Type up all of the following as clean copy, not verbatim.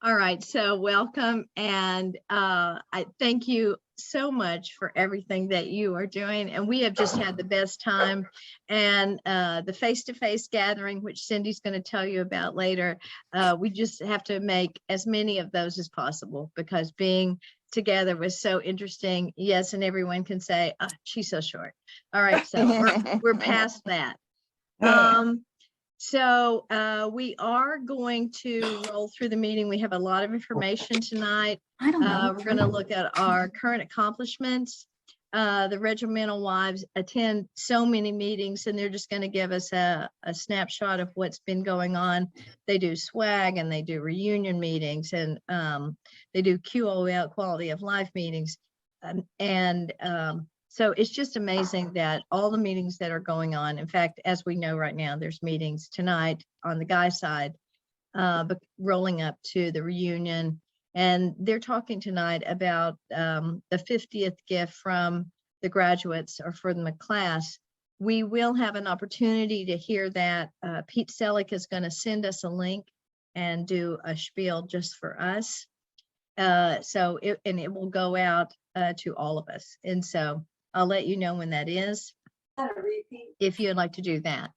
All right, so welcome, and I thank you so much for everything that you are doing, and we have just had the best time. And the face-to-face gathering, which Cindy's going to tell you about later, we just have to make as many of those as possible, because being together was so interesting. Yes, and everyone can say, oh, she's so short. All right, so we're past that. So we are going to roll through the meeting. We have a lot of information tonight. I don't know. We're going to look at our current accomplishments. The regimental wives attend so many meetings, and they're just going to give us a snapshot of what's been going on. They do swag, and they do reunion meetings, and they do QOL, quality of life meetings. So it's just amazing that all the meetings that are going on, in fact, as we know right now, there's meetings tonight on the guy side, but rolling up to the reunion. And they're talking tonight about the 50th gift from the graduates or from the class. We will have an opportunity to hear that. Pete Selleck is going to send us a link and do a spiel just for us. And it will go out to all of us. And so I'll let you know when that is, if you'd like to do that.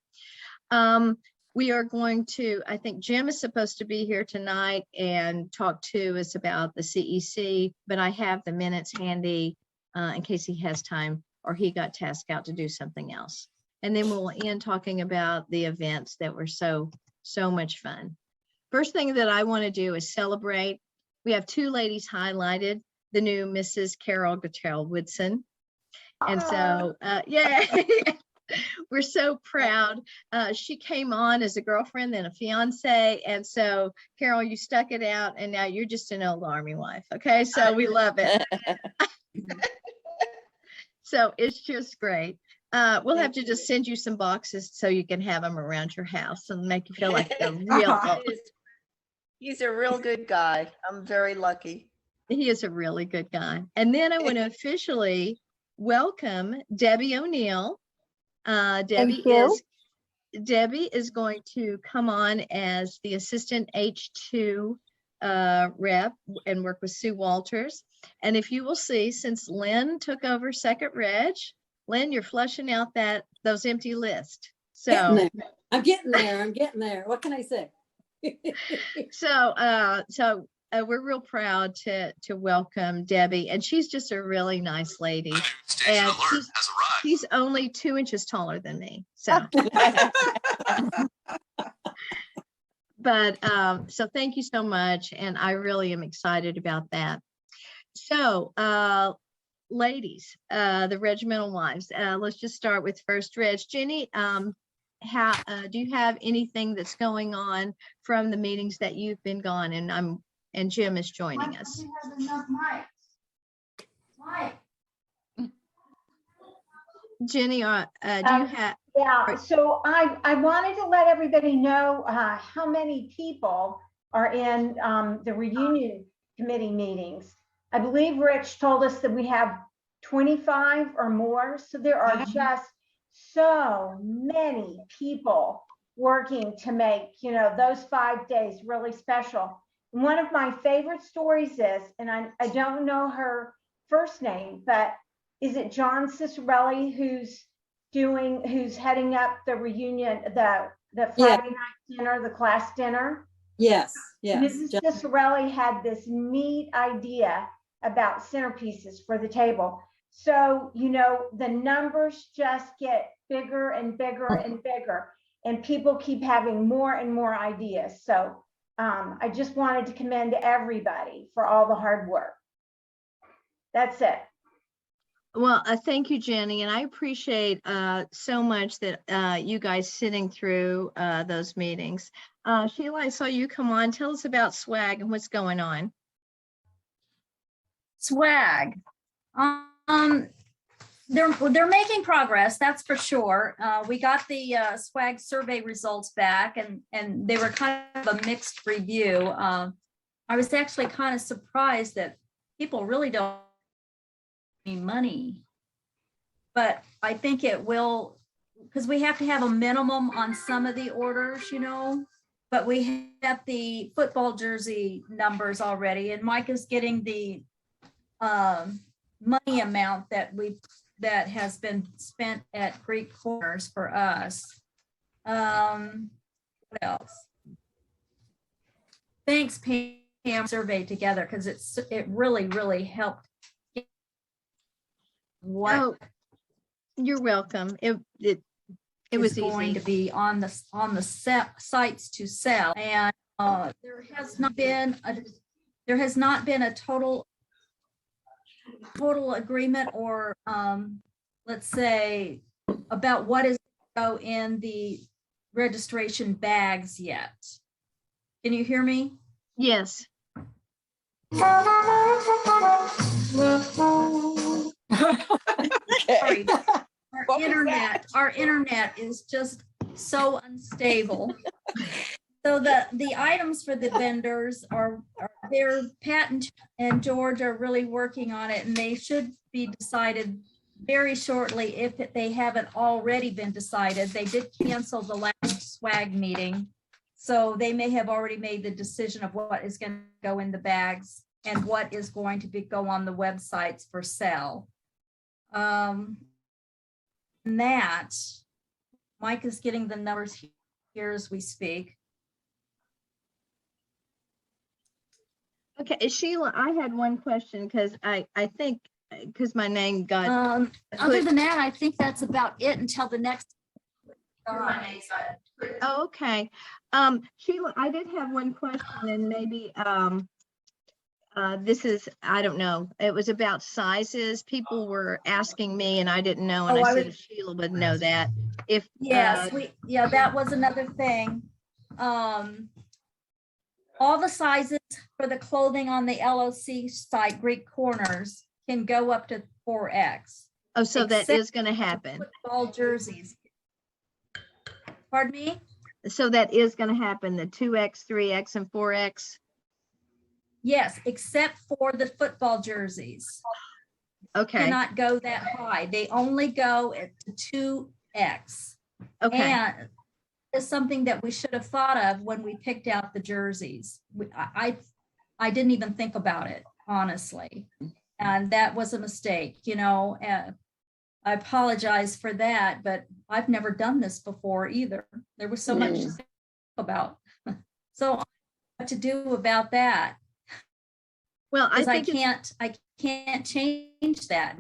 We are going to, I think Jim is supposed to be here tonight and talk to us about the CEC, but I have the minutes handy in case he has time or he got tasked out to do something else. And then we'll end talking about the events that were so much fun. First thing that I want to do is celebrate. We have two ladies highlighted, the new Mrs. Carol Guttrell-Woodson. And so, yeah, we're so proud. She came on as a girlfriend, then a fiance. And so, Carol, you stuck it out, and now you're just an old Army wife. Okay, so we love it. So it's just great. We'll have to just send you some boxes so you can have them around your house and make you feel like a real. He's a real good guy. I'm very lucky. He is a really good guy. And then I want to officially welcome Debbie O'Neill. Debbie is going to come on as the assistant H2 rep and work with Sue Walters. And if you will see, since Lynn took over second reg, Lynn, you're flushing out those empty lists. So I'm getting there. What can I say? So we're real proud to welcome Debbie, and she's just a really nice lady. And she's only 2 inches taller than me. So, but so thank you so much, and I really am excited about that. So, ladies, the regimental wives. Let's just start with first reg. Jenny, do you have anything that's going on from the meetings that you've been gone? And Jim is joining us. Jenny, do you have? Yeah, so I wanted to let everybody know how many people are in the reunion committee meetings. I believe Rich told us that we have 25 or more. So there are just so many people working to make, those 5 days really special. One of my favorite stories is, and I don't know her first name, but is it John Cicerelli who's heading up the reunion, the Friday night dinner, the class dinner? Yes. Mrs. Cicerelli had this neat idea about centerpieces for the table. So, the numbers just get bigger and bigger and bigger, and people keep having more and more ideas. So I just wanted to commend everybody for all the hard work. That's it. Well, thank you, Jenny. And I appreciate so much that you guys sitting through those meetings. Sheila, I saw you come on. Tell us about swag and what's going on. Swag. They're making progress, that's for sure. We got the swag survey results back, and they were kind of a mixed review. I was actually kind of surprised that people really don't need money, but I think it will, because we have to have a minimum on some of the orders, but we have the football jersey numbers already, and Mike is getting the money amount that has been spent at Greek Corners for us. What else? Thanks, Pam, survey together, because it really helped. What Oh, you're welcome. It is was going easy. to be on the sites to sell, and there has not been a total agreement, or let's say, about what is going to go in the registration bags yet. Can you hear me? Yes. Sorry. What was Our internet is just so unstable. So the items for the vendors are there. Pat and George are really working on it, and they should be decided very shortly if they haven't already been decided. They did cancel the last swag meeting, so they may have already made the decision of what is going to go in the bags and what is going to go on the websites for sale. And that Mike is getting the numbers here as we speak. Okay, Sheila, I had one question because I think because my name got Other than that, I think that's about it until the next. oh, okay. Sheila, I did have one question, and maybe this is, I don't know, it was about sizes. People were asking me and I didn't know, and Oh, I I said would- Sheila would know that. If Yes, that was another thing. All the sizes for the clothing on the LoC site, Greek Corners, can go up to 4X. oh, so that except is going to happen. Football jerseys. Pardon me? So that is going to happen, the 2X, 3X, and 4X. Yes, except for the football jerseys. Okay, Cannot go that high. They only go at 2X. okay, And it's something that we should have thought of when we picked out the jerseys. I didn't even think about it, honestly. And that was a mistake, I apologize for that, but I've never done this before either. There was so much to think about. So what to do about that? well, I Because think it's I can't change that.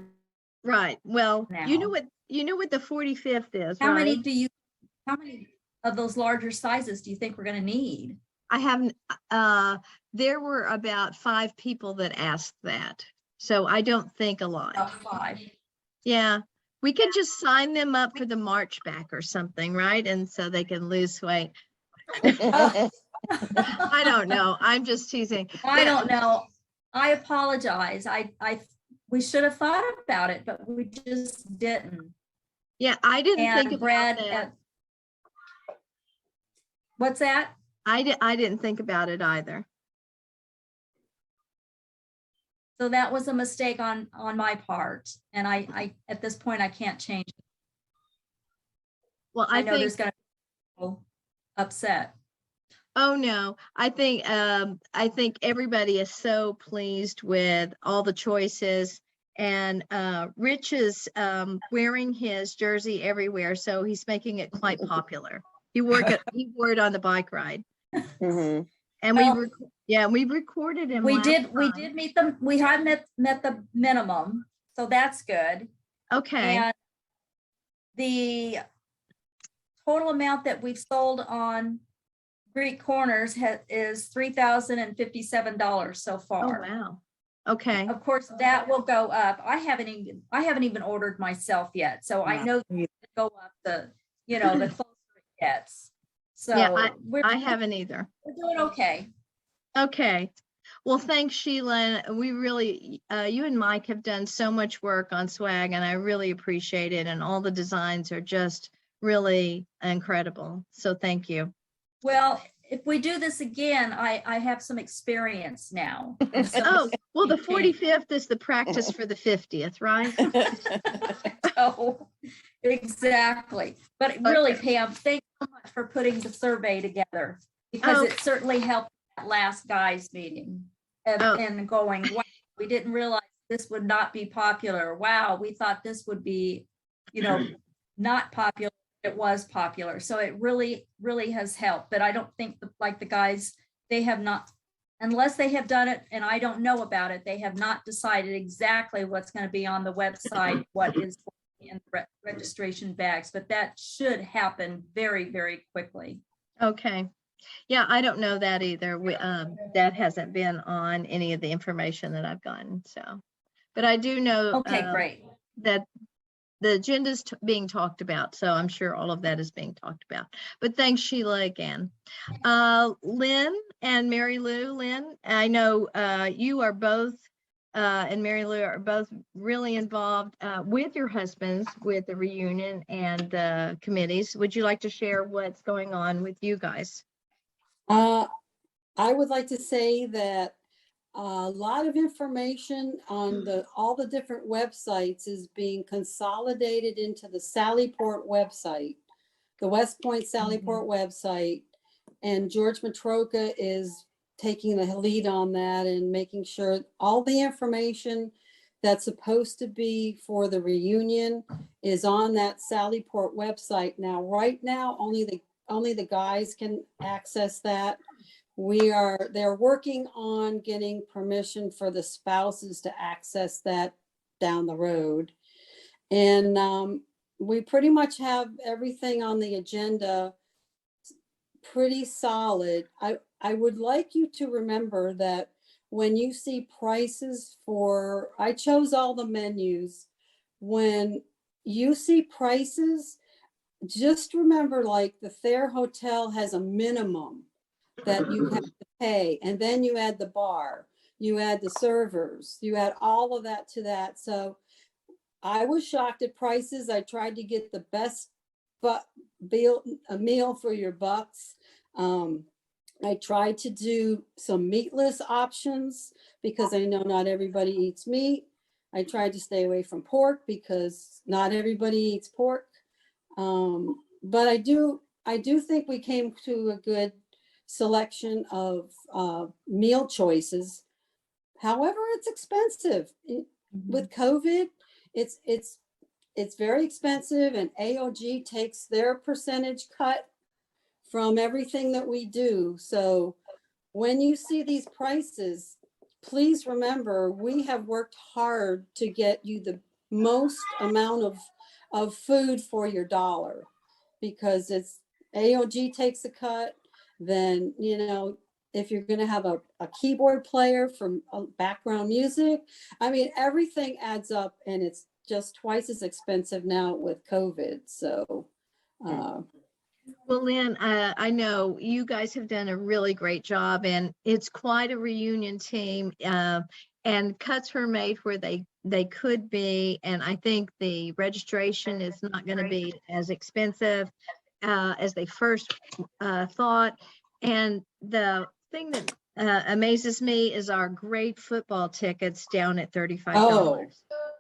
right. Well, you know now. what the 45th is, How right? many of those larger sizes do you think we're going to need? I haven't, there were about 5 people that asked that. So I don't think a lot. About 5. Yeah, we could just sign them up for the March back or something, right? And so they can lose weight. I don't know. I'm just teasing. I don't know. I apologize. We should have thought about it, but we just didn't. Yeah, I didn't think And about Brad, that. what's that? I didn't think about it either. So that was a mistake on my part. And I at this point, I can't change it. Well, I I know think, there's going to be people upset. oh no, I think everybody is so pleased with all the choices. And Rich is wearing his jersey everywhere, so he's making it quite popular. He wore it on the bike ride. Mhm. And we recorded him. We last did time. meet them. We had met the minimum. So that's good. Okay, And the total amount that we've sold on Greek Corners is $3,057 so oh far. wow, okay, Of course, that will go up. I haven't even ordered myself yet, so I know Yeah. it'll go up the closer it gets. So Yeah, we're I haven't either. doing okay. Okay, well, thanks, Sheila. We really, you and Mike have done so much work on swag, and I really appreciate it. And all the designs are just really incredible. So thank you. Well, if we do this again, I have some experience now. Oh, well, the 45th is the practice for the 50th, right? So, exactly. But really, Pam, thank you so much for putting the survey together. because Oh. it certainly helped that last guys meeting Oh. and going, wow, we didn't realize this would not be popular. Wow, we thought this would be, not popular. It was popular. So it really, really has helped. But I don't think like the guys, they have not, unless they have done it and I don't know about it, they have not decided exactly what's going to be on the website, what is in registration bags, but that should happen very, very quickly. Okay. Yeah, I don't know that either. That hasn't been on any of the information that I've gotten, so. But I do know Okay, great. that the agenda's being talked about, so I'm sure all of that is being talked about. But thanks, Sheila, again. Lynn and Mary Lou. Lynn, I know you are both, and Mary Lou are both really involved with your husbands with the reunion and the committees. Would you like to share what's going on with you guys? I would like to say that a lot of information on all the different websites is being consolidated into the Sallyport website, the West Point Sallyport website. And George Matroka is taking the lead on that and making sure all the information that's supposed to be for the reunion is on that Sallyport website. Now, right now, only the guys can access that. They're working on getting permission for the spouses to access that down the road. And we pretty much have everything on the agenda pretty solid. I would like you to remember that when you see prices I chose all the menus. When you see prices, just remember, like, the Thayer Hotel has a minimum that you have to pay, and then you add the bar, you add the servers, you add all of that to that. So I was shocked at prices. I tried to get the best meal for your bucks. I tried to do some meatless options because I know not everybody eats meat. I tried to stay away from pork because not everybody eats pork. But I do think we came to a good selection of meal choices. However, it's expensive. With COVID, it's very expensive, and AOG takes their percentage cut from everything that we do. So when you see these prices, please remember, we have worked hard to get you the most amount of food for your dollar, because it's AOG takes a cut. Then, if you're going to have a keyboard player from background music, I mean, everything adds up, and it's just twice as expensive now with COVID. So, Well, Lynn, I know you guys have done a really great job, and it's quite a reunion team, and cuts were made where they could be. And I think the registration is not going to be as expensive as they first thought. And the thing that amazes me is our great football tickets down at $35.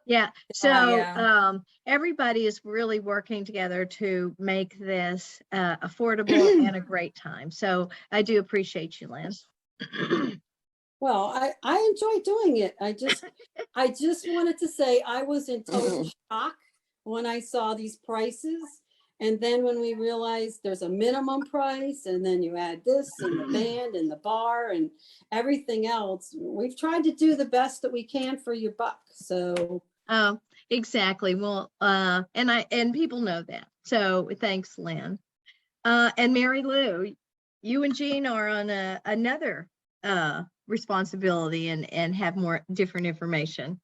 Yeah. So yeah. Everybody is really working together to make this affordable and a great time. So I do appreciate you, Lynn. well, I enjoy doing it. I just wanted to say I was in total shock when I saw these prices. And then when we realized there's a minimum price, and then you add this and the band and the bar and everything else, we've tried to do the best that we can for your buck. So. Oh, exactly. Well, and people know that. So thanks, Lynn. And Mary Lou, you and Jean are on another responsibility and have more different information.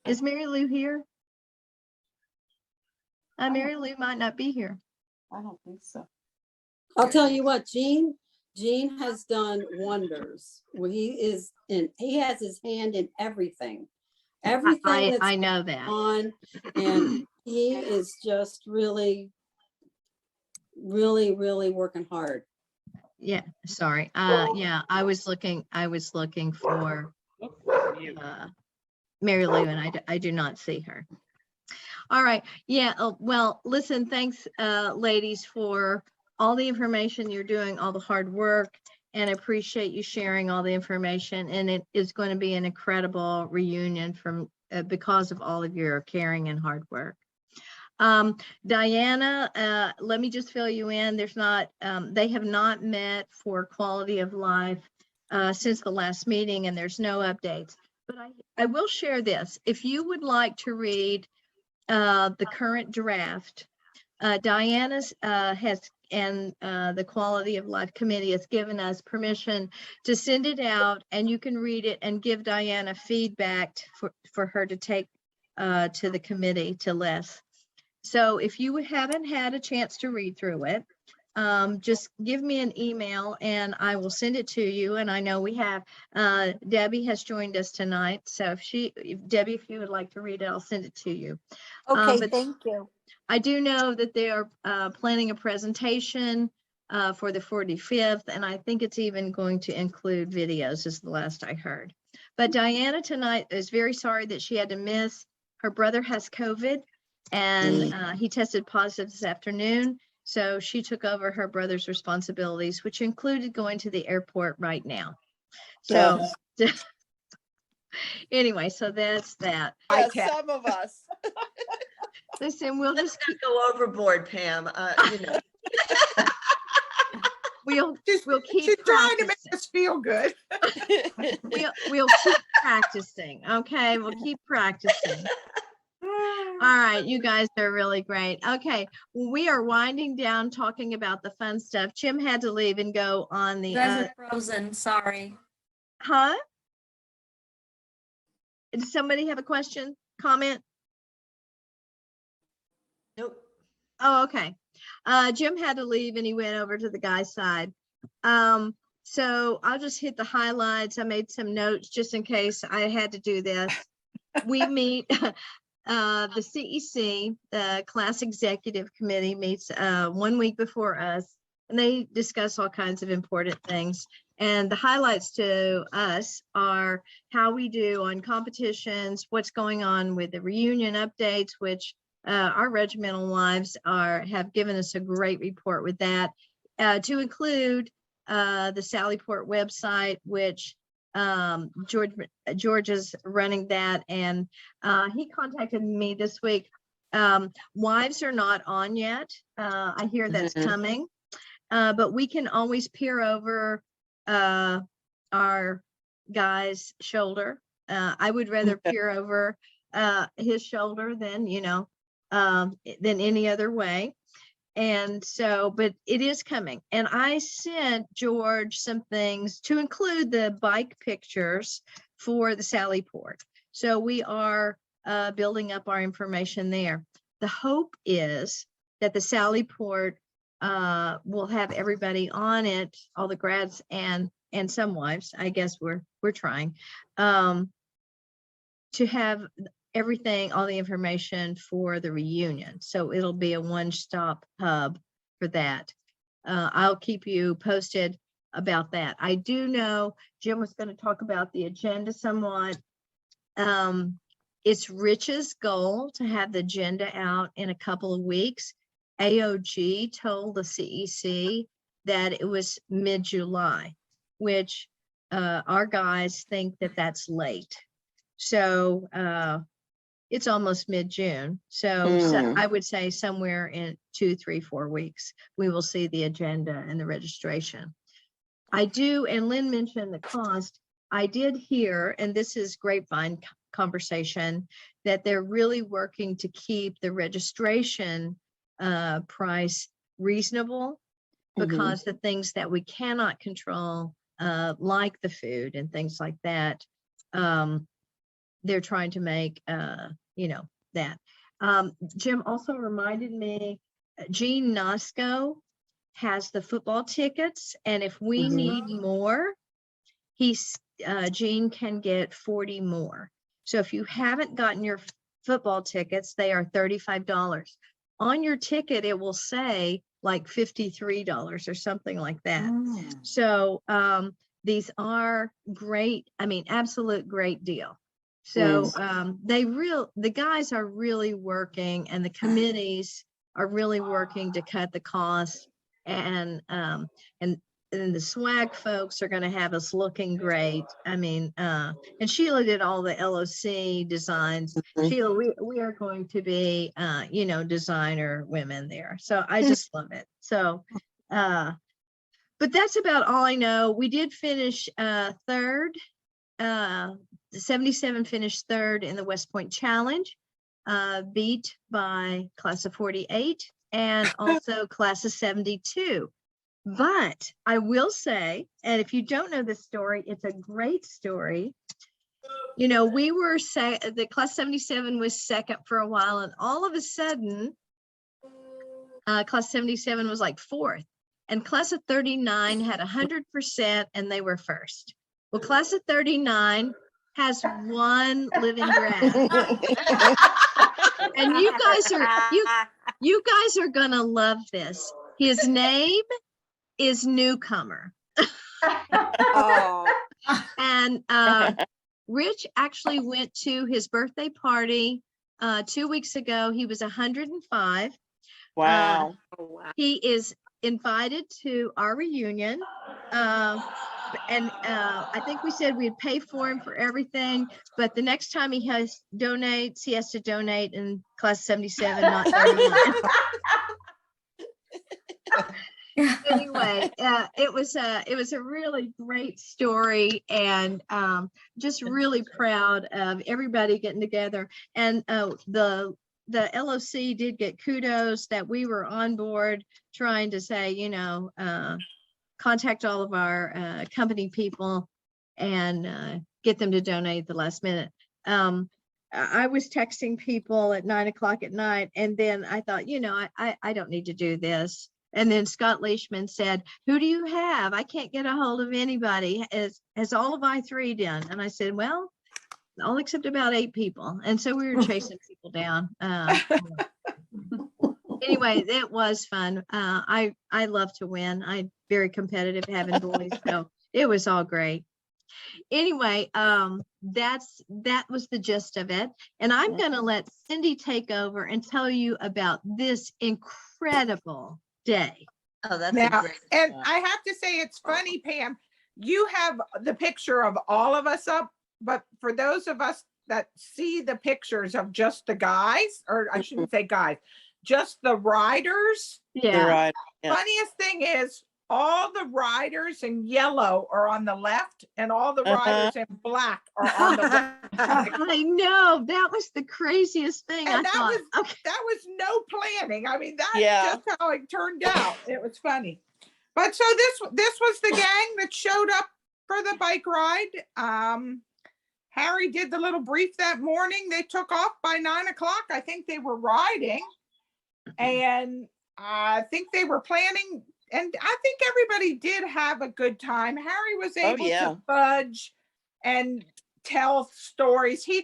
Is Mary Lou here? Mary Lou might not be here. I don't think so. I'll tell you what, Gene has done wonders. He has his hand in everything. Everything that's I know that. on, and he is just really, really, really working hard. Yeah, sorry. Yeah, I was looking for Mary Lou, and I do not see her. All right. Yeah. Well, listen, thanks, ladies, for all the information you're doing, all the hard work, and I appreciate you sharing all the information. And it is going to be an incredible reunion from because of all of your caring and hard work. Diana, let me just fill you in. There's not, they have not met for quality of life since the last meeting, and there's no updates. But I will share this. If you would like to read the current draft, Diana's has and the Quality of Life Committee has given us permission to send it out, and you can read it and give Diana feedback for her to take to the committee, to Les. So if you haven't had a chance to read through it, just give me an email and I will send it to you. And I know we have, Debbie has joined us tonight. So Debbie, if you would like to read it, I'll send it to you. Okay, But thank you. I do know that they are planning a presentation for the 45th, and I think it's even going to include videos, is the last I heard. But Diana tonight is very sorry that she had to miss. Her brother has COVID, and he tested positive this afternoon. So she took over her brother's responsibilities, which included going to the airport right now. So anyway, so that's that. Yeah, some of us. Listen, we'll Let's just not go overboard, Pam. You know. we'll keep She's trying to make practicing. us feel good. We'll keep practicing. Okay, we'll keep practicing. All right, you guys are really great. Okay, we are winding down talking about the fun stuff. Jim had to leave and go on the You guys are frozen, sorry. huh? Does somebody have a question, comment? Nope. Oh, okay. Jim had to leave and he went over to the guy's side. So I'll just hit the highlights. I made some notes just in case I had to do this. We meet, the CEC, the Class Executive Committee meets 1 week before us, and they discuss all kinds of important things. And the highlights to us are how we do on competitions, what's going on with the reunion updates, which our regimental wives have given us a great report with that, to include the Sallyport website, which George is running that, and he contacted me this week. Wives are not on yet. I hear that's coming, but we can always peer over our guy's shoulder. I would rather peer over his shoulder than, than any other way. And so, but it is coming. And I sent George some things to include the bike pictures for the Sallyport. So we are building up our information there. The hope is that the Sallyport will have everybody on it, all the grads and some wives. I guess we're trying to have everything, all the information for the reunion. So it'll be a one-stop hub for that. I'll keep you posted about that. I do know Jim was going to talk about the agenda somewhat. It's Rich's goal to have the agenda out in a couple of weeks. AOG told the CEC that it was mid-July, which our guys think that that's late. So it's almost mid-June. So I would say somewhere in 2, 3, 4 weeks, we will see the agenda and the registration. I do, and Lynn mentioned the cost. I did hear, and this is grapevine conversation, that they're really working to keep the registration price reasonable, because the things that we cannot control, like the food and things like that, they're trying to make, that. Jim also reminded me, Gene Nosco has the football tickets, and if we need more, Gene can get 40 more. So if you haven't gotten your football tickets, they are $35. On your ticket, it will say like $53 or something like that. So these are great, absolute great deal. So the guys are really working, and the committees are really working to cut the costs, and the swag folks are going to have us looking great. I mean, and Sheila did all the LoC designs. Sheila, we are going to be, designer women there. So I just love it. So, but that's about all I know. We did finish third. The 77 finished third in the West Point Challenge, beat by class of 48 and also class of 72. But I will say, and if you don't know this story, it's a great story. We were the class 77 was second for a while, and all of a sudden, class 77 was like fourth, and class of 39 had 100%, and they were first. Well, class of 39 has one living grad, and you guys are gonna love this. His name is Newcomer. Oh. And Rich actually went to his birthday party 2 weeks ago. He was 105. Wow. He is invited to our reunion. And I think we said we'd pay for him for everything, but the next time he has to donate in class 77, not 39. Anyway, it was a really great story, and just really proud of everybody getting together. And the LoC did get kudos that we were on board trying to say, contact all of our company people and get them to donate at the last minute. I was texting people at 9 o'clock at night, and then I thought, I don't need to do this. And then Scott Leishman said, "Who do you have? I can't get a hold of anybody. Has all of I3 done?" And I said, "Well, all except about 8 people." And so we were chasing people down. Anyway, it was fun. I love to win. I'm very competitive having boys, so it was all great. Anyway, that was the gist of it. And I'm going to let Cindy take over and tell you about this incredible day. Oh, that's Now, a great. and I have to say, it's funny, Pam, you have the picture of all of us up, but for those of us that see the pictures of just the guys, or I shouldn't say guys, just the riders. Yeah. Right. Yeah. Funniest thing is all the riders in yellow are on the left and all the riders in black are on the right. I know, that was the craziest thing. And I that thought, was that was no planning. I mean, that's Yeah. just how it turned out. It was funny. But so this was the gang that showed up for the bike ride. Harry did the little brief that morning. They took off by 9 o'clock. I think they were riding, and I think they were planning. And I think everybody did have a good time. Harry was able to fudge and tell stories. He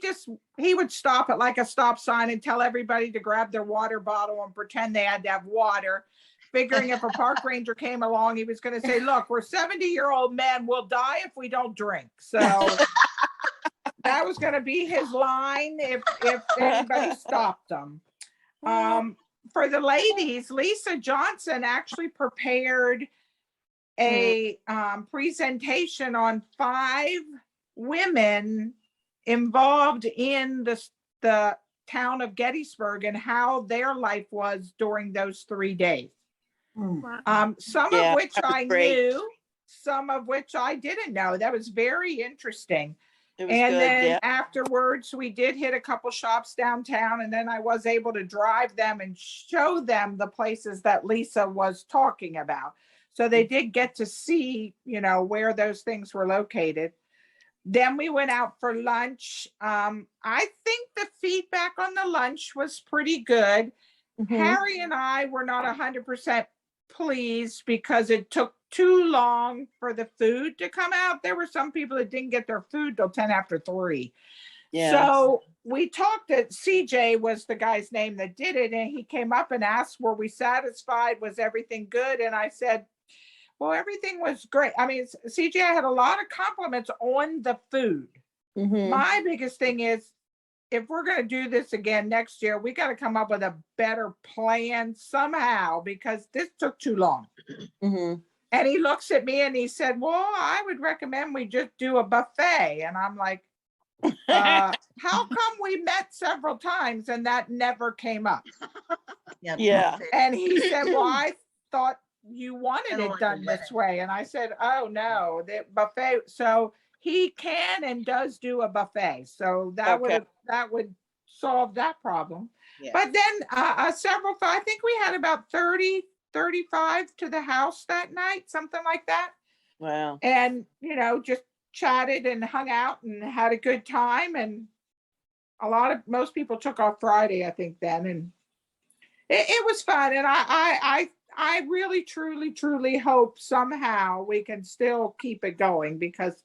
would stop at like a stop sign and tell everybody to grab their water bottle and pretend they had to have water, figuring if a park ranger came along, he was going to say, "Look, we're 70-year-old men. We'll die if we don't drink." So that was going to be his line if anybody stopped them. For the ladies, Lisa Johnson actually prepared a presentation on 5 women involved in the town of Gettysburg and how their life was during those 3 days. Some of which I knew, some of which I didn't know. That was very interesting. It was And good, then afterwards, we did hit a couple shops downtown, and then I was able to drive them and show them the places that Lisa was talking about. So they did get to see, where those things were located. Then we went out for lunch. I think the feedback on the lunch was pretty good. Harry and I were not 100% pleased because it took too long for the food to come out. There were some people that didn't get their food till 10 after 3. Yeah. So we talked to CJ was the guy's name that did it. And he came up and asked, were we satisfied? Was everything good? And I said, well, everything was great. I mean, CJ, I had a lot of compliments on the food. Mhm. My biggest thing is, if we're gonna do this again next year, we gotta come up with a better plan somehow, because this took too long. Mhm. And he looks at me and he said, well, I would recommend we just do a buffet. And I'm like, how come we met several times and that never came up? Yeah. And he said, well, I thought you wanted Kinda it like a done this way. And I said, oh, no, the buffet. So he can and does do a buffet. So that Okay. would solve that problem. Yeah. But then I think we had about 30, 35 to the house that night, something like that. Wow. And, just chatted and hung out and had a good time. And most people took off Friday, I think, then. And it was fun. And I really, truly, truly hope somehow we can still keep it going, because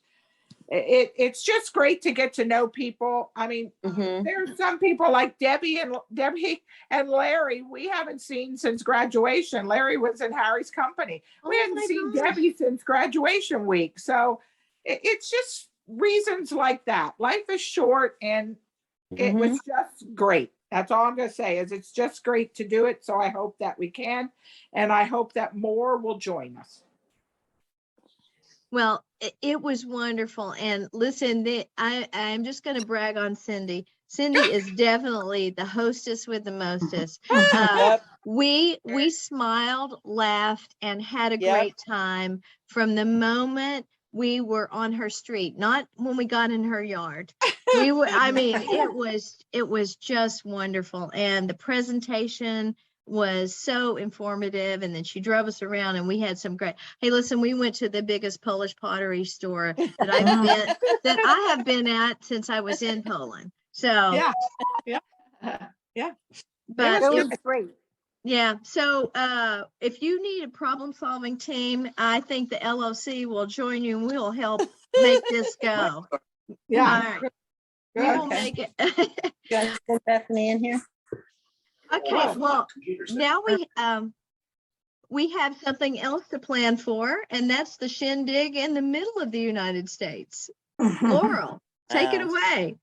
it's just great to get to know people. I mean, Mhm. there's some people like Debbie and Larry we haven't seen since graduation. Larry was in Harry's company. We Oh hadn't my seen gosh. Debbie since graduation week. So it's just reasons like that. Life is short, and it Mhm. was just great. That's all I'm going to say, is it's just great to do it. So I hope that we can, and I hope that more will join us. Well, it was wonderful. And listen, I'm just going to brag on Cindy. Cindy is definitely the hostess with the mostest. Yep. We smiled, laughed, and had a Yep. great time from the moment we were on her street, not when we got in her yard. I mean, it was just wonderful. And the presentation was so informative. And then she drove us around and we had some great, hey, listen, we went to the biggest Polish pottery store that I have been at since I was in Poland. So, Yeah. but It was it- great. yeah. So if you need a problem solving team, I think the LoC will join you and we'll help make this go. Yeah. All right. We will Okay. make it. You guys get Bethany in here? Okay, well, now we have something else to plan for, and that's the shindig in the middle of the United States. Laurel, take it Wow. away.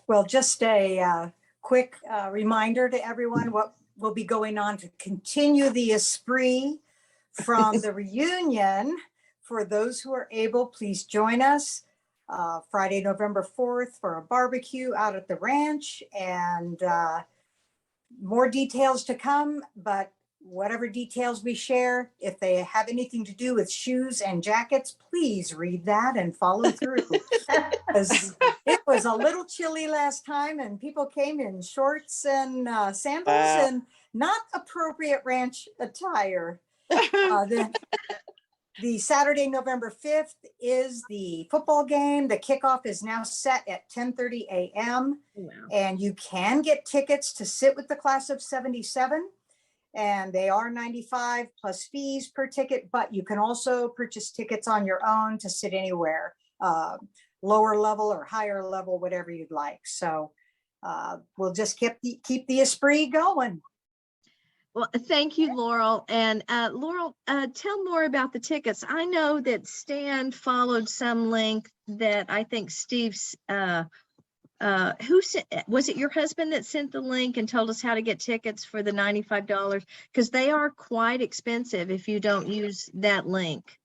Well, just a quick reminder to everyone what will be going on to continue the esprit from the reunion. For those who are able, please join us Friday, November 4th for a barbecue out at the ranch, and more details to come, but whatever details we share, if they have anything to do with shoes and jackets, please read that and follow through. Because it was a little chilly last time and people came in shorts and sandals Wow. and not appropriate ranch attire. The Saturday, November 5th is the football game. The kickoff is now set at 10:30 a.m. Wow. And you can get tickets to sit with the class of 77. And they are $95 plus fees per ticket, but you can also purchase tickets on your own to sit anywhere, lower level or higher level, whatever you'd like. So we'll just keep the esprit going. Well, thank you, Laurel. And Laurel, tell more about the tickets. I know that Stan followed some link that I think Steve's, who sent, was it your husband that sent the link and told us how to get tickets for the $95? Because they are quite expensive if you don't use that link.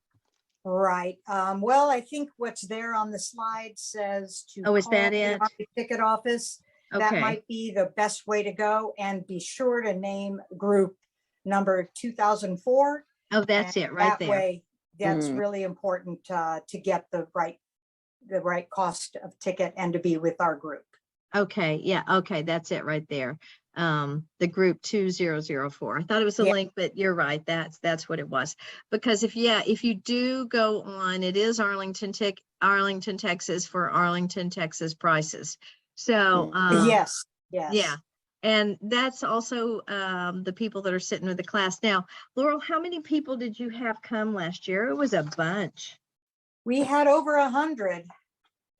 Right. Well, I think what's there on the slide says to Oh, is call that the it? Army ticket office. That Okay. might be the best way to go, and be sure to name group number 2004. Oh, that's And it right that there. way, that's Mhm. really important to get the right cost of ticket and to be with our group. Okay. Yeah. Okay. That's it right there. The group 2004. I thought it was a Yeah. link, but you're right. That's what it was. Because if you do go on, it is Arlington, Texas for Arlington, Texas prices. So, Yes. yeah. And that's also the people that are sitting with the class. Now, Laurel, how many people did you have come last year? It was a bunch. We had over 100.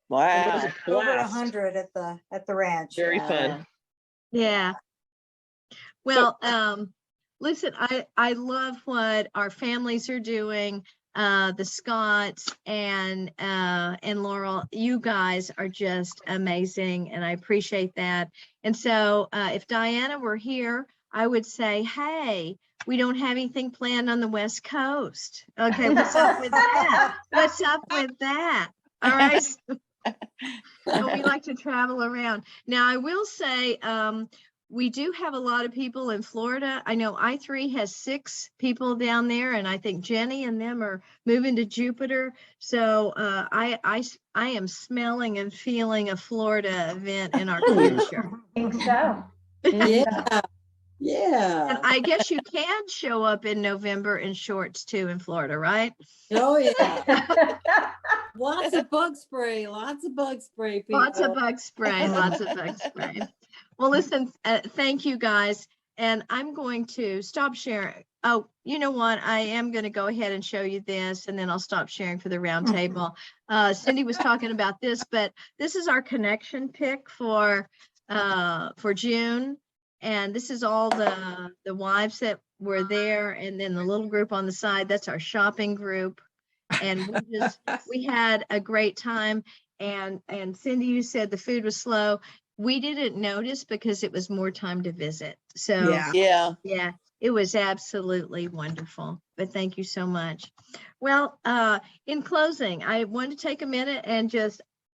Wow. Over 100 at the ranch. Very yeah. fun. Yeah. Well, listen, I love what our families are doing. the Scotts and Laurel, you guys are just amazing, and I appreciate that. And so if Diana were here, I would say, hey, we don't have anything planned on the West Coast. Okay, what's up with that? What's up with that? All right. But we like to travel around. Now, I will say, we do have a lot of people in Florida. I know I3 has 6 people down there, and I think Jenny and them are moving to Jupiter. So I am smelling and feeling a Florida event in our future. I think so. Yeah, And yeah. I guess you can show up in November in shorts too in Florida, right? Oh, yeah. Lots of bug spray, lots of bug spray, people. Lots of bug spray, lots of bug spray. Well, listen, thank you guys. And I'm going to stop sharing. Oh, you know what? I am going to go ahead and show you this, and then I'll stop sharing for the roundtable. Cindy was talking about this, but this is our connection pick for June. And this is all the wives that were there. And then the little group on the side, that's our shopping group. And we had a great time. And Cindy, you said the food was slow. We didn't notice because it was more time to visit. So Yeah. yeah, it was absolutely wonderful. But thank you so much. Well, in closing, I want to take a minute and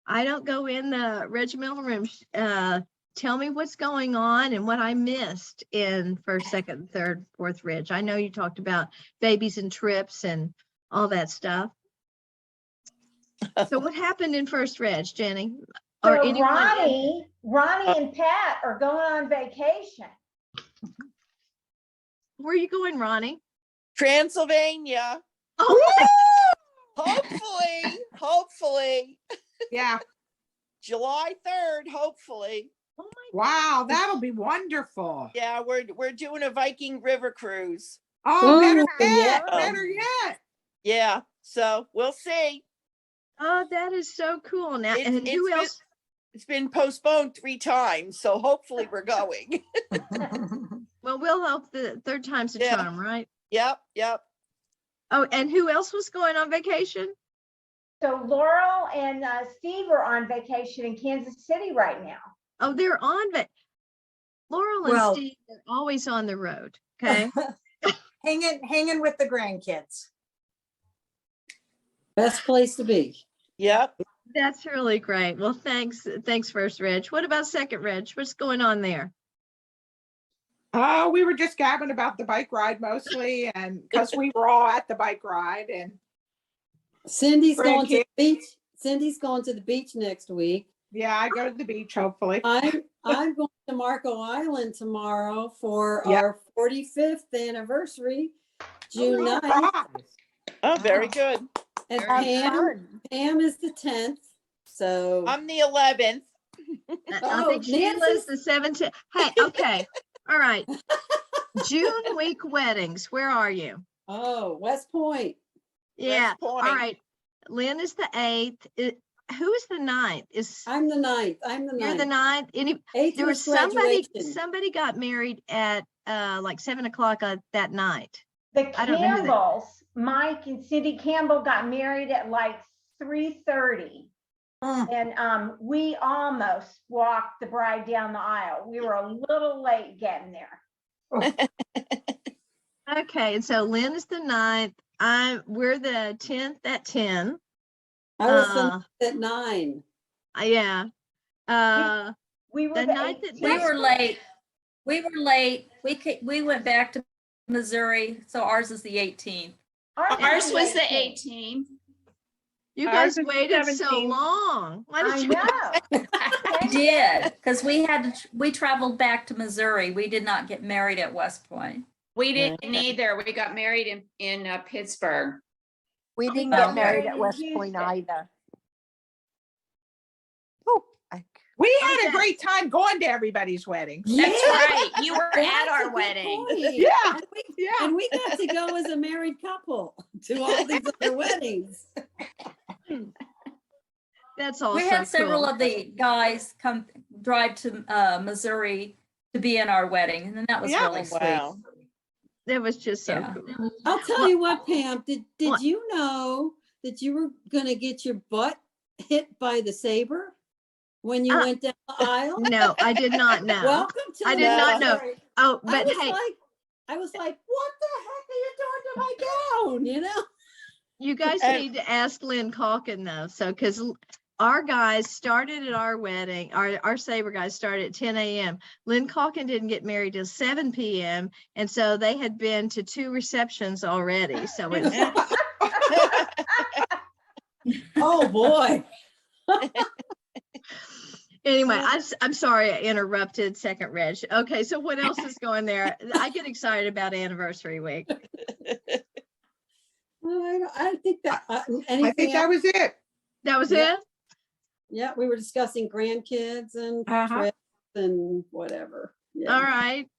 I don't go in the regimental room. Tell me what's going on and what I missed in 1st, 2nd, 3rd, 4th Ridge. I know you talked about babies and trips and all that stuff. So what happened in 1st Reg, Jenny? Or So anyone? Ronnie and Pat are going on vacation. Where are you going, Ronnie? Transylvania. Oh, Hopefully. Yeah. July 3rd, hopefully. oh my Wow, that'll be wonderful. Yeah, we're doing a Viking River cruise. Oh, better Ooh, yet, yeah. better yet. Yeah, so we'll see. Oh, that is so cool. Now, and who else? It's been postponed 3 times, so hopefully we're going. Well, we'll hope the 3rd time's a Yeah. charm, right? Yep. Oh, and who else was going on vacation? So Laurel and Steve are on vacation in Kansas City right now. Oh, they're on Laurel and Well- Steve are always on the road. Okay. Hanging with the grandkids. Best place to be. Yep. That's really great. Well, thanks, 1st Reg. What about 2nd Reg? What's going on there? Oh, we were just gabbing about the bike ride mostly, and because we were all at the bike ride, and Cindy's going to Grandkids. the beach. Cindy's going to the beach next week. yeah, I go to the beach hopefully. I'm going to Marco Island tomorrow for Yeah. our 45th anniversary, June wow. 9th. Oh, very good. And Very Pam is the 10th. So I'm the 11th. I Oh, think Sheila's the 17th. Hey, okay. All right. June week weddings. Where are you? West Point. Yeah. Point. All right. Lynn is the 8th. Who is the 9th? I'm the 9th. You're the 9th? Eighth There was graduation. somebody got married at like 7 o'clock that night. The I don't know who that- Campbells, Mike and Cindy Campbell got married at like 3:30. And we almost walked the bride down the aisle. We were a little late getting there. Okay. And so Lynn is the 9th. We're the 10th at 10. I was the 9th at 9. Yeah. We were The the night that 18th. We were late. We went back to Missouri, so ours is the 18th. Ours was the 18th. 18th. You Ours guys is waited so 17. long. Why did I you? know. We did, because we traveled back to Missouri. We did not get married at West Point. We didn't either. We got married in Pittsburgh. We didn't got get married married at in West Houston. Point either. Oh, We had a great time going to everybody's weddings. That's right. You were at That's a our good wedding. point. Yeah. And we, Yeah. and we got to go as a married couple to all these other weddings. That's also We had several cool. of the guys drive to Missouri to be in our wedding, and that was Yeah. really sweet. Wow. That was just so Yeah. cool. I'll tell Well- you what, Pam, did What? you know that you were gonna get your butt hit by the saber when you Uh, went down the aisle? No, I did not know. Welcome to I the did not know. military. Oh, I but was hey, like, what the heck are you doing to my gown? You know? you guys And- need to ask Lynn Calkin though. So, because our guys started at our wedding, our Sabre guys started at 10 a.m. Lynn Calkin didn't get married till 7 p.m. And so they had been to 2 receptions already. So it's, Oh, boy. anyway, I'm sorry I interrupted second reg. Okay, so what else is going there? I get excited about anniversary week. I think that, I anything think that else? was it. That was Yeah. it? Yeah, we were discussing grandkids and Uh-huh. trips and whatever. Yeah. All right.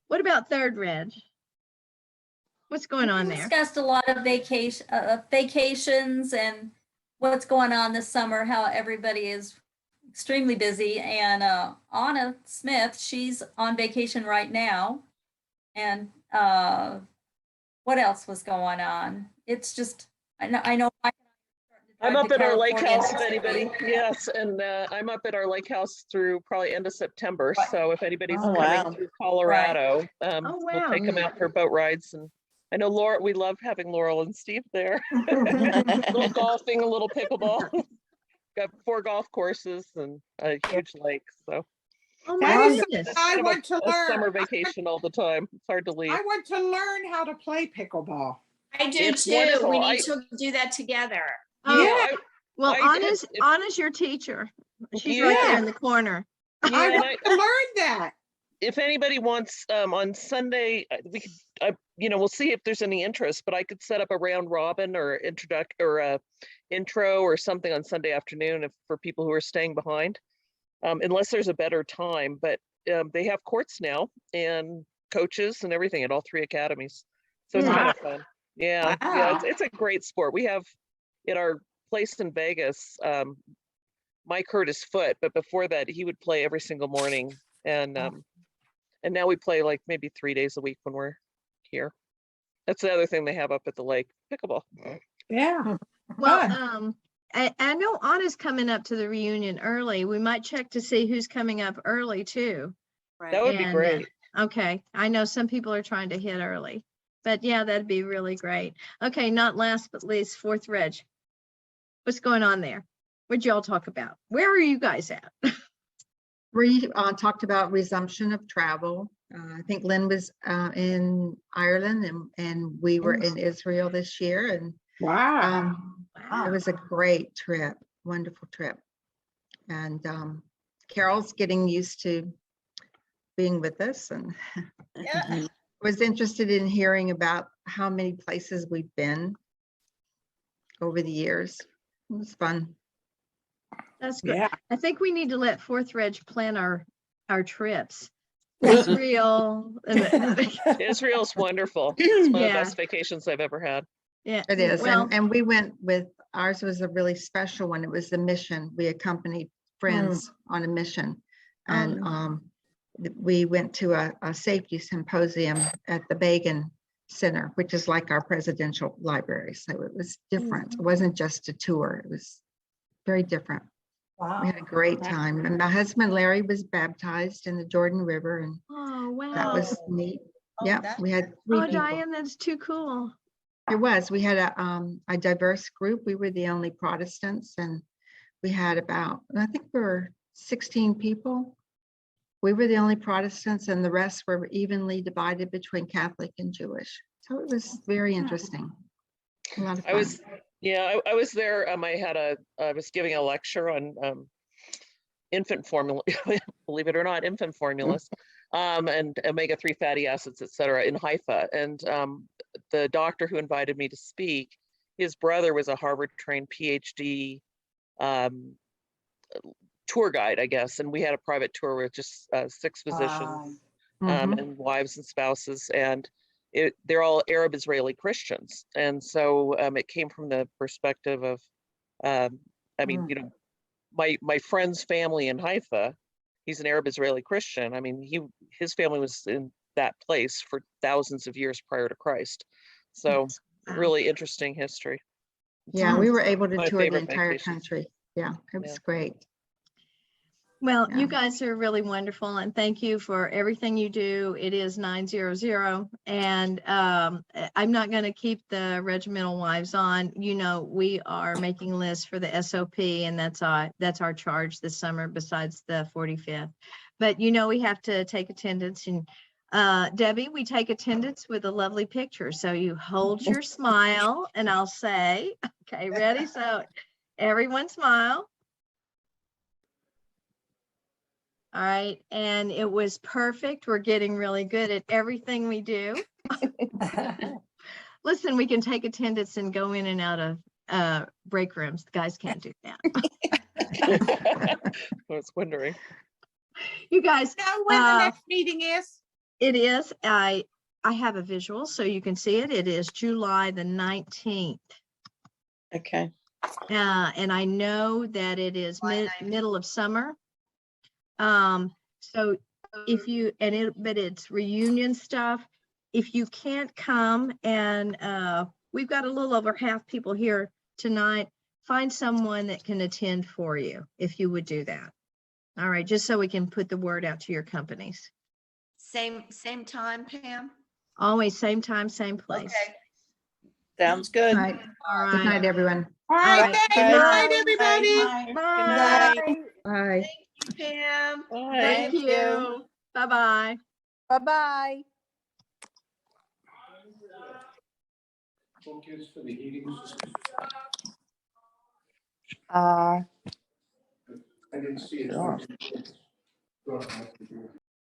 What about third reg? What's going on We there? discussed a lot of vacations and what's going on this summer, how everybody is extremely busy. And Anna Smith, she's on vacation right now. And what else was going on? It's just, I know. I'm up at our lake house, if California. anybody, yes, and I'm up at our lake house through probably end of September. Right. So if anybody's Oh, coming wow. through Colorado, Oh, we'll wow. take them out for boat rides. And I know Laura, we love having Laurel and Steve there. A little golfing, a little pickleball. Got 4 golf courses and a huge lake, so Oh That my is goodness. I kind of want to a summer learn. vacation all the time. It's hard to leave. I want to learn how to play pickleball. I do It's too. wonderful. We need to do that together. Oh, Yeah. well, I did. Anna's your teacher. She's right there Yeah. in the corner. I Yeah, and want to learn that. if anybody wants on Sunday, we could, we'll see if there's any interest, but I could set up a round robin or intro or something on Sunday afternoon for people who are staying behind, unless there's a better time. But they have courts now and coaches and everything at all 3 academies, so it's kind of fun. Yeah, Wow. it's a great sport. We have at our place in Vegas, Mike hurt his foot, but before that he would play every single morning, and now we play like maybe 3 days a week when we're here. That's the other thing they have up at the lake, pickleball. Yeah. Well, Fun. I know Anna's coming up to the reunion early. We might check to see who's coming up early too. That would be And, great. Okay, I know some people are trying to hit early, but yeah, that'd be really great. Okay, not last but least, fourth reg. What's going on there? What'd y'all talk about? Where are you guys at? We talked about resumption of travel. I think Lynn was in Ireland and we were in Israel this year, and Wow. it was a great trip, wonderful trip. And Carol's getting used to being with us, and was interested in hearing about how many places we've been over the years. It was fun. That's good. Yeah. I think we need to let fourth reg plan our trips. Israel. Israel's wonderful. It's one of the Yeah. best vacations I've ever had. Yeah. It is, Well, and we went with, ours was a really special one. It was the mission. We accompanied friends on a mission. And we went to a safety symposium at the Bagan Center, which is like our presidential library. So it was different. It wasn't just a tour. It was very different. We Wow. had a great time. And my husband Larry was baptized in the Jordan River, and oh, wow. that was neat. Yeah, we had 3 Oh, people. Diane, that's too cool. It was. We had a diverse group. We were the only Protestants, and we had about, I think we were 16 people. We were the only Protestants, and the rest were evenly divided between Catholic and Jewish. So it was very interesting. A lot of fun. I was there. I was giving a lecture on infant formula, believe it or not, infant formulas, and omega-3 fatty acids, et cetera, in Haifa. And the doctor who invited me to speak, his brother was a Harvard-trained PhD tour guide, I guess. And we had a private tour with just 6 physicians and wives and spouses. And they're all Arab Israeli Christians. And so it came from the perspective of, my friend's family in Haifa, he's an Arab Israeli Christian. I mean, his family was in that place for thousands of years prior to Christ. So Wow. really interesting history. Yeah, we were able to My tour the favorite entire vacation. country. Yeah, it was Yeah. great. Well, Yeah. you guys are really wonderful, and thank you for everything you do. It is 900, and I'm not going to keep the regimental wives on. You know, we are making lists for the SOP, and that's our charge this summer besides the 45th. But you know, we have to take attendance, and Debbie, we take attendance with a lovely picture. So you hold your smile, and I'll say, okay, ready? So everyone smile. All right, and it was perfect. We're getting really good at everything we do. Listen, we can take attendance and go in and out of break rooms. The guys can't do that. I was wondering. You guys, Know when the next meeting is? it is. I have a visual so you can see it. It is July the 19th. Okay. And I know that it is middle of summer. So if you, but it's reunion stuff. If you can't come, and we've got a little over half people here tonight, find someone that can attend for you, if you would do that. All right, just so we can put the word out to your companies. Same time, Pam? Always same time, same place. Okay. Sounds All good. right. All Good night, right. everyone. All right, right, thanks. good Good night. night, everybody. Bye. Good night. Bye. Thank you, Pam. Bye. Thank Thank you. Bye-bye. Bye-bye. I didn't see it.